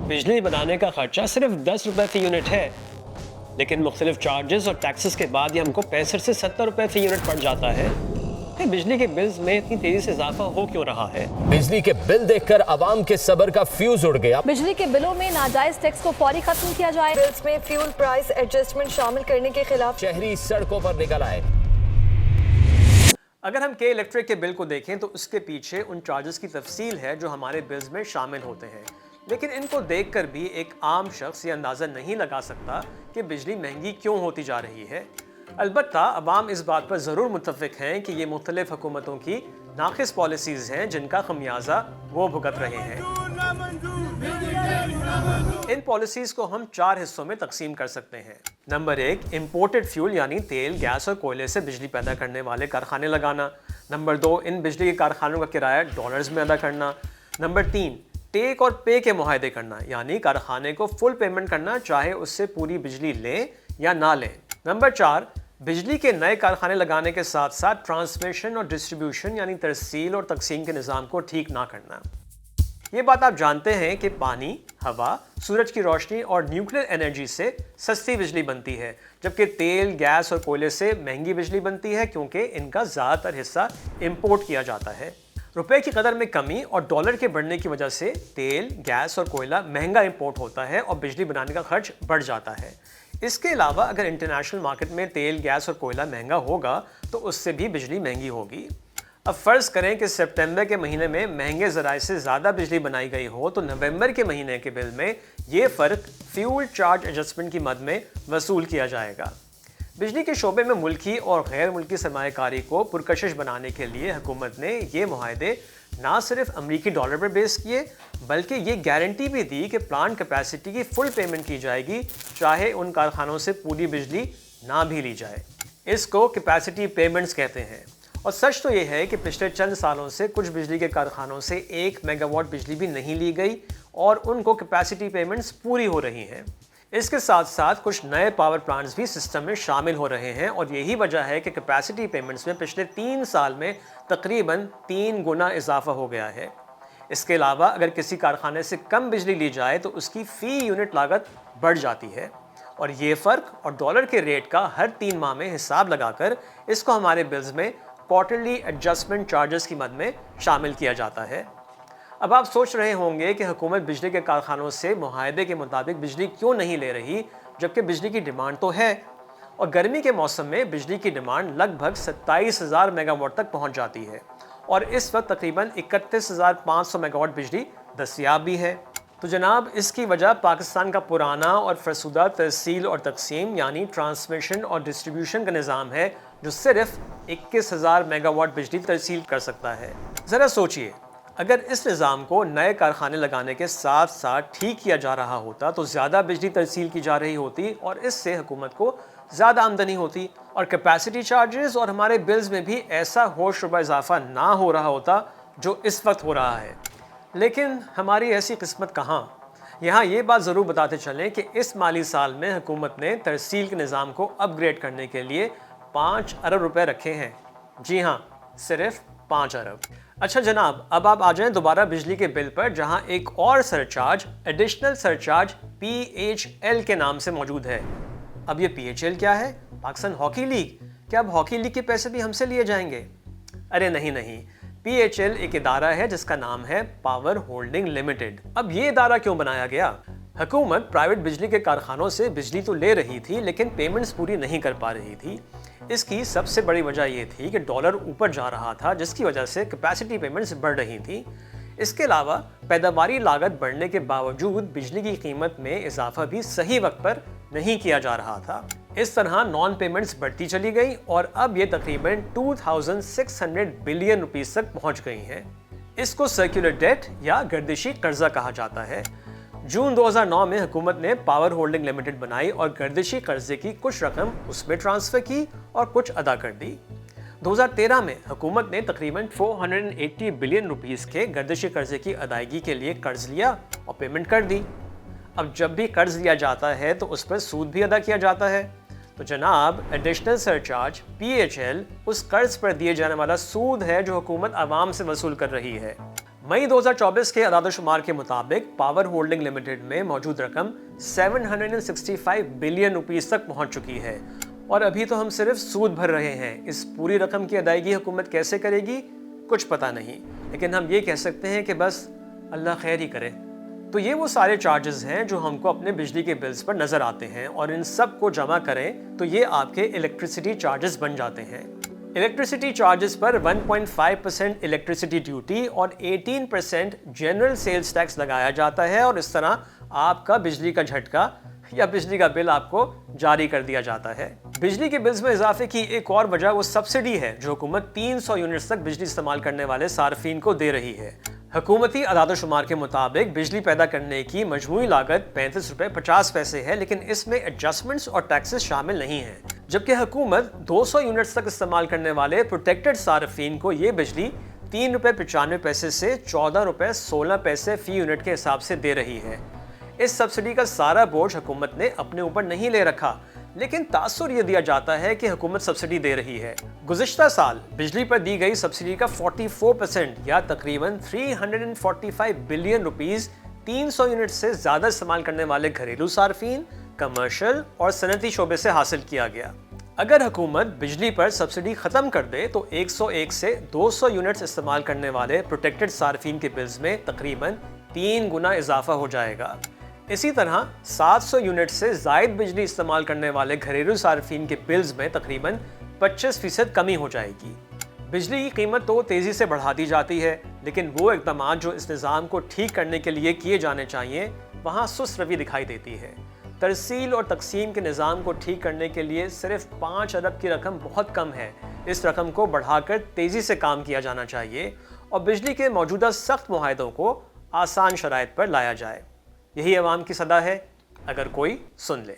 बिजली बनाने का खर्चा सिर्फ 10 रुपए फी यूनिट है, लेकिन मुख्तलिफ चार्जेस और टैक्सेस के बाद ये हमको 65 से 70 रुपए फी यूनिट पड़ जाता है। कि बिजली के बिल्स में इतनी तेजी से इजाफा हो क्यों रहा है? बिजली के बिल देखकर आवाम के सब्र का फ्यूज उड़ गया। बिजली के बिलों में नाजायज टैक्स को फौरी खत्म किया जाए। बिल्स में फ्यूल प्राइस एडजस्टमेंट शामिल करने के खिलाफ शहरी सड़कों पर निकल आए। अगर हम के इलेक्ट्रिक के बिल को देखें तो उसके पीछे उन चार्जेस की तफसील है जो हमारे बिल्स में शामिल होते हैं, लेकिन इनको देखकर भी एक आम शख्स ये अंदाज़ा नहीं लगा सकता कि बिजली महंगी क्यों होती जा रही है। अलबत्ता अवाम इस बात पर ज़रूर मुत्तफ़िक हैं कि ये मुख्तलिफ हुकूमतों की नाक़िस पॉलिसीज़ हैं जिनका खमियाजा वो भुगत रहे हैं। इन पॉलिसीज़ को हम 4 हिस्सों में तकसीम कर सकते हैं। नंबर 1, इम्पोर्टेड फ्यूल यानी तेल, गैस और कोयले से बिजली पैदा करने वाले कारखाने लगाना। नंबर 2, इन बिजली के कारखानों का किराया डॉलर्स में अदा करना। नंबर 3, टेक और पे के मुआहदे करना, यानी कारखाने को फुल पेमेंट करना चाहे उससे पूरी बिजली लें या ना लें। नंबर 4, बिजली के नए कारखाने लगाने के साथ साथ ट्रांसमिशन और डिस्ट्रीब्यूशन यानी तरसील और तकसीम के निज़ाम को ठीक ना करना। ये बात आप जानते हैं कि पानी, हवा, सूरज की रोशनी और न्यूक्लियर एनर्जी से सस्ती बिजली बनती है, जबकि तेल, गैस और कोयले से महंगी बिजली बनती है क्योंकि इनका ज़्यादातर हिस्सा इंपोर्ट किया जाता है। रुपए की कदर में कमी और डॉलर के बढ़ने की वजह से तेल, गैस और कोयला महंगा इंपोर्ट होता है और बिजली बनाने का खर्च बढ़ जाता है। इसके अलावा अगर इंटरनेशनल मार्केट में तेल, गैस और कोयला महंगा होगा तो उससे भी बिजली महंगी होगी। अब फ़र्ज़ करें कि सितंबर के महीने में महंगे ज़राए से ज़्यादा बिजली बनाई गई हो तो नवंबर के महीने के बिल में ये फ़र्क फ्यूल चार्ज एडजस्टमेंट की मद में वसूल किया जाएगा। बिजली के शोबे में मुल्की और गैर मुल्की सरमायाकारी को पुरकशिश बनाने के लिए हुकूमत ने ये मुआहदे ना सिर्फ अमरीकी डॉलर पर बेस किए बल्कि ये गारंटी भी दी कि प्लांट कैपेसिटी की फुल पेमेंट की जाएगी चाहे उन कारखानों से पूरी बिजली ना भी ली जाए। इसको कैपेसिटी पेमेंट्स कहते हैं। और सच तो ये है कि पिछले चंद सालों से कुछ बिजली के कारखानों से 1 मेगावाट बिजली भी नहीं ली गई और उनको कैपेसिटी पेमेंट्स पूरी हो रही हैं। इसके साथ साथ कुछ नए पावर प्लांट्स भी सिस्टम में शामिल हो रहे हैं और यही वजह है कि कैपेसिटी पेमेंट्स में पिछले 3 साल में तकरीबन 3 गुना इजाफा हो गया है। इसके अलावा अगर किसी कारखाने से कम बिजली ली जाए तो उसकी फ़ी यूनिट लागत बढ़ जाती है और ये फ़र्क और डॉलर के रेट का हर 3 माह में हिसाब लगाकर इसको हमारे बिल्स में क्वार्टरली एडजस्टमेंट चार्जेस की मद में शामिल किया जाता है। अब आप सोच रहे होंगे कि हुकूमत बिजली के कारखानों से मुआहदे के मुताबिक बिजली क्यों नहीं ले रही, जबकि बिजली की डिमांड तो है और गर्मी के मौसम में बिजली की डिमांड लगभग 27,000 मेगावाट तक पहुंच जाती है और इस वक्त तकरीबन 31,500 मेगावाट बिजली दस्तयाब भी है। तो जनाब, इसकी वजह पाकिस्तान का पुराना और फरसुदा तरसील और तकसीम यानी ट्रांसमिशन और डिस्ट्रीब्यूशन का निज़ाम है जो सिर्फ 21,000 मेगावाट बिजली तरसील कर सकता है। ज़रा सोचिए, अगर इस निज़ाम को नए कारखाने लगाने के साथ साथ ठीक किया जा रहा होता तो ज़्यादा बिजली तरसील की जा रही होती और इससे हुकूमत को ज़्यादा आमदनी होती और कैपेसिटी चार्जेस और हमारे बिल्स में भी ऐसा होश रुबा इजाफा ना हो रहा होता जो इस वक्त हो रहा है। लेकिन हमारी ऐसी किस्मत कहाँ। यहाँ ये बात ज़रूर बताते चलें कि इस माली साल में हुकूमत ने तरसील के निज़ाम को अपग्रेड करने के लिए 5 अरब रुपए रखे हैं। जी हाँ, सिर्फ 5 अरब। अच्छा जनाब, अब आप आ जाएं दोबारा बिजली के बिल पर, जहां एक और सरचार्ज, एडिशनल सरचार्ज PHL के नाम से मौजूद है। अब ये PHL क्या है? Pakistan hockey league? क्या अब हॉकी लीग के पैसे भी हमसे लिए जाएंगे? अरे नहीं, PHL एक इदारा है जिसका नाम है पावर होल्डिंग लिमिटेड। अब ये इदारा क्यों बनाया गया? हुकूमत प्राइवेट बिजली के कारखानों से बिजली तो ले रही थी लेकिन पेमेंट्स पूरी नहीं कर पा रही थी। इसकी सबसे बड़ी वजह यह थी कि डॉलर ऊपर जा रहा था जिसकी वजह से कैपेसिटी पेमेंट्स बढ़ रही थी। इसके अलावा पैदावारी लागत बढ़ने के बावजूद बिजली की कीमत में इजाफा भी सही वक्त पर नहीं किया जा रहा था। इस तरह नॉन पेमेंट्स बढ़ती चली गई और अब ये तकरीबन 2600 बिलियन रुपीस तक पहुंच गई हैं। इसको सर्कुलर डेट या गर्दिशी कर्जा कहा जाता है। जून 2009 में हुकूमत ने पावर होल्डिंग लिमिटेड बनाई और गर्दिशी कर्जे की कुछ रकम उसमें ट्रांसफ़र की और कुछ अदा कर दी। 2013 में हुकूमत ने तकरीबन 480 बिलियन रुपीस के गर्दिशी कर्जे की अदायगी के लिए कर्ज लिया और पेमेंट कर दी। अब जब भी कर्ज लिया जाता है तो उस पर सूद भी अदा किया जाता है। तो जनाब, एडिशनल सरचार्ज PHL उस कर्ज पर दिए जाने वाला सूद है जो हुकूमत आवाम से वसूल कर रही है। मई 2024 के आदादोशुमार के मुताबिक पावर होल्डिंग लिमिटेड में मौजूद रकम 765 बिलियन रुपीस तक पहुंच चुकी है और अभी तो हम सिर्फ सूद भर रहे हैं। इस पूरी रकम की अदायगी हुकूमत कैसे करेगी कुछ पता नहीं, लेकिन हम ये कह सकते हैं कि बस अल्लाह खैर ही करे। तो ये वो सारे चार्जेस हैं जो हमको अपने बिजली के बिल्स पर नज़र आते हैं और इन सब को जमा करें तो ये आपके इलेक्ट्रिसिटी चार्जेस बन जाते हैं। इलेक्ट्रिसिटी चार्जेस पर 1.5% इलेक्ट्रिसिटी ड्यूटी और 18% जनरल सेल्स टैक्स लगाया जाता है और इस तरह आपका बिजली का झटका या बिजली का बिल आपको जारी कर दिया जाता है। बिजली के बिल्स में इजाफे की एक और वजह वो सब्सिडी है जो हुकूमत 300 यूनिट्स तक बिजली इस्तेमाल करने वाले सार्फिन को दे रही है। हुकूमती आदादोशुमार के मुताबिक बिजली पैदा करने की मजमूई लागत 35 रुपये 50 पैसे है, लेकिन इसमें एडजस्टमेंट्स और टैक्सेस शामिल नहीं हैं। जबकि हुकूमत 200 यूनिट्स तक इस्तेमाल करने वाले प्रोटेक्टेड सार्फिन को ये बिजली 3 रुपये 95 पैसे से 14 रुपये 16 पैसे फी यूनिट के हिसाब से दे रही है। इस सब्सिडी का सारा बोझ हुकूमत ने अपने ऊपर नहीं ले रखा, लेकिन तासुर ये दिया जाता है कि हुकूमत सब्सिडी दे रही है। गुज़िश्ता साल बिजली पर दी गई सब्सिडी का 44% या तकरीबन 345 बिलियन रुपीस 300 यूनिट से ज़्यादा इस्तेमाल करने वाले घरेलू सार्फिन, कमर्शियल और सनती शोबे से हासिल किया गया। अगर हुकूमत बिजली पर सब्सिडी ख़त्म कर दे तो 101 से 200 यूनिट्स इस्तेमाल करने वाले प्रोटेक्टेड सार्फिन के बिल्स में तकरीबन 3 गुना इजाफा हो जाएगा। इसी तरह 700 यूनिट से ज़ायद बिजली इस्तेमाल करने वाले घरेलू सार्फिन के बिल्स में तकरीबन 25% कमी हो जाएगी। बिजली की कीमत तो तेज़ी से बढ़ा दी जाती है, लेकिन वो इक़दाम जो इस निज़ाम को ठीक करने के लिए किए जाने चाहिए वहाँ सुस्त रवि दिखाई देती है। तरसील और तकसीम के निज़ाम को ठीक करने के लिए सिर्फ 5 अरब की रकम बहुत कम है। इस रकम को बढ़ाकर तेज़ी से काम किया जाना चाहिए और बिजली के मौजूदा सख्त मुआहदों को आसान शराइत पर लाया जाए। यही अवाम की सदा है, अगर कोई सुन ले।